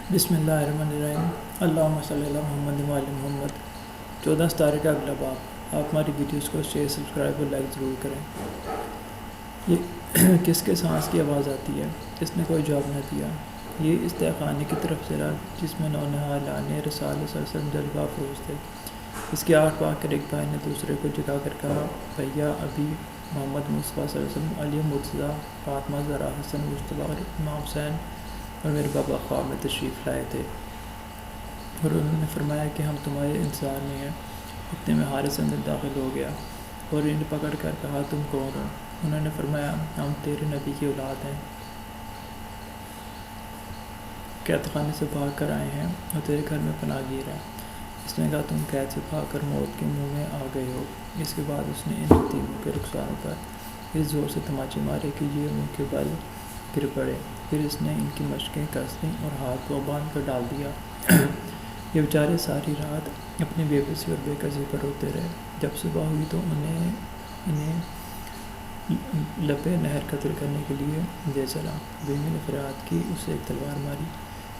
بسم اللہ الرحمن الرحیم۔ اللہم صلی اللہ محمد و علی محمد۔ 14 ستارے کا اگلا باب۔ آپ ہماری ویڈیوز کو شیئر، سبسکرائب اور لائک ضرور کریں۔ یہ کس کے سانس کی آواز آتی ہے؟ کس نے کوئی جواب نہ دیا۔ یہ استحقانی کی طرف سے رہا جس میں نونہال آنے رسالہ صلی اللہ علیہ وسلم جلوہ افروز تھے۔ اس کی آٹھ پا کر ایک بھائی نے دوسرے کو جگا کر کہا، بھیا ابھی محمد مصطفیٰ صلی اللہ علیہ وسلم، علی مرتضیٰ، فاطمہ زہرا، حسن مجتبیٰ اور امام حسین اور میرے بابا خواب میں تشریف لائے تھے، اور انہوں نے فرمایا کہ ہم تمہارے انتظار میں ہیں۔ اتنے میں حارث اندر داخل ہو گیا اور انہیں پکڑ کر کہا، تم کون ہو؟ انہوں نے فرمایا، ہم تیرے نبی کی اولاد ہیں، قید خانے سے بھاگ کر آئے ہیں اور تیرے گھر میں پناہ گیر ہیں۔ اس نے کہا، تم قید سے بھاگ کر موت کے منہ میں آ گئے ہو۔ اس کے بعد اس نے ان یتیموں کے رخساروں پر اس زور سے تماچے مارے کہ یہ منہ کے بل گر پڑے۔ پھر اس نے ان کی مشقیں کس دیں اور ہاتھ کو باندھ کر ڈال دیا۔ یہ بیچارے ساری رات اپنی بے بسی اور بے کسی پر روتے رہے۔ جب صبح ہوئی تو انہیں لبے نہر قتل کرنے کے لیے دے چلا۔ بیوی نے فریاد کی، اسے ایک تلوار ماری۔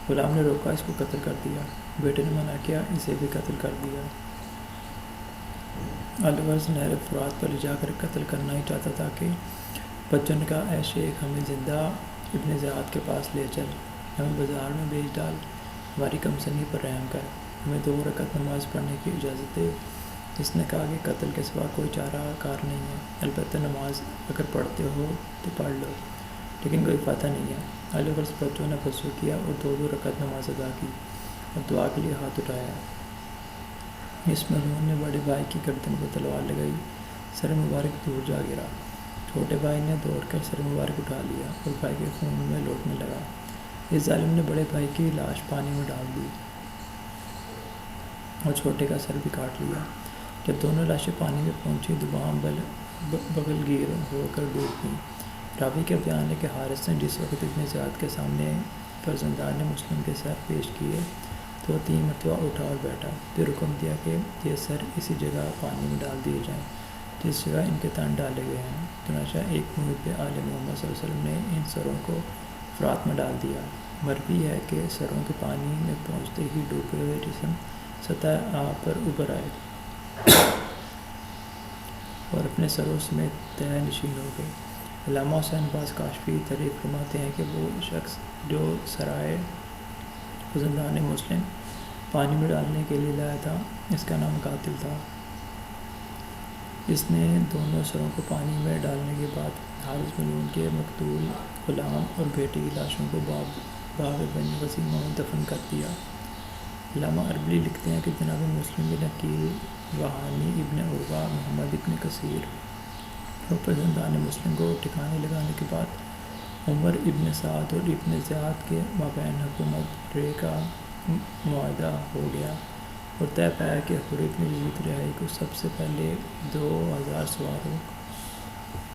غلام نے روکا، اس کو قتل کر دیا۔ بیٹے نے منع کیا، اسے بھی قتل کر دیا۔ الغرض نہر فرات پر لے جا کر قتل کرنا ہی چاہتا تھا کہ بچوں نے کہا، اے شیخ، ہمیں زندہ ابن زیاد کے پاس لے چل، ہمیں بازار میں بیچ ڈال، ہماری کمسنی پر رحم کر، ہمیں 2 رکعت نماز پڑھنے کی اجازت دے۔ اس نے کہا کہ قتل کے سوا کوئی چارہ کار نہیں ہے، البتہ نماز اگر پڑھتے ہو تو پڑھ لو، لیکن کوئی فائدہ نہیں ہے۔ الغرض بچوں نے وضو کیا اور 2 رکعت نماز ادا کی اور دعا کے لیے ہاتھ اٹھایا۔ اس ملعون نے بڑے بھائی کی گردن کو تلوار لگائی، سر مبارک دور جا گرا۔ چھوٹے بھائی نے دوڑ کر سر مبارک اٹھا لیا اور بھائی کے خون میں لوٹنے لگا۔ اس ظالم نے بڑے بھائی کی لاش پانی میں ڈال دی اور چھوٹے کا سر بھی کاٹ لیا۔ جب دونوں لاشیں پانی میں پہنچی تو وہاں بغل گیر ہو کر ڈوب گئیں۔ راوی کا بیان ہے کہ حارث نے جس وقت ابن زیاد کے سامنے فرزندان مسلم کے سر پیش کیے تو وہ 3 مرتبہ اٹھا اور بیٹھا، پھر حکم دیا کہ یہ سر اسی جگہ پانی میں ڈال دیے جائیں جس جگہ ان کے تن ڈالے گئے ہیں۔ چنانچہ ایک محب آل محمد صلی اللہ علیہ وسلم نے ان سروں کو فرات میں ڈال دیا۔ مروی ہے کہ سروں کے پانی میں پہنچتے ہی ڈوبے ہوئے جسم سطح آب پر ابھر آئے اور اپنے سروں سمیت تہہ نشین ہو گئے۔ علامہ حسین باز کاشفی تعریف فرماتے ہیں کہ وہ شخص جو سرائے فرزندان مسلم پانی میں ڈالنے کے لیے لایا تھا، اس کا نام قاتل تھا۔ اس نے دونوں سروں کو پانی میں ڈالنے کے بعد حارث ملعون کے مقتول غلام اور بیٹے کی لاشوں کو باغ بنی غزیمہ میں دفن کر دیا۔ علامہ اربلی لکھتے ہیں کہ جناب مسلم بن عقیل، وہانی ابن عروہ، محمد ابن کثیر اور فرزندان مسلم کو ٹھکانے لگانے کے بعد عمر ابن سعد اور ابن زیاد کے مابین حکومت رے کا معاہدہ ہو گیا اور طے پایا کہ حر ابن یزید رہائی کو سب سے پہلے 2000 سواروں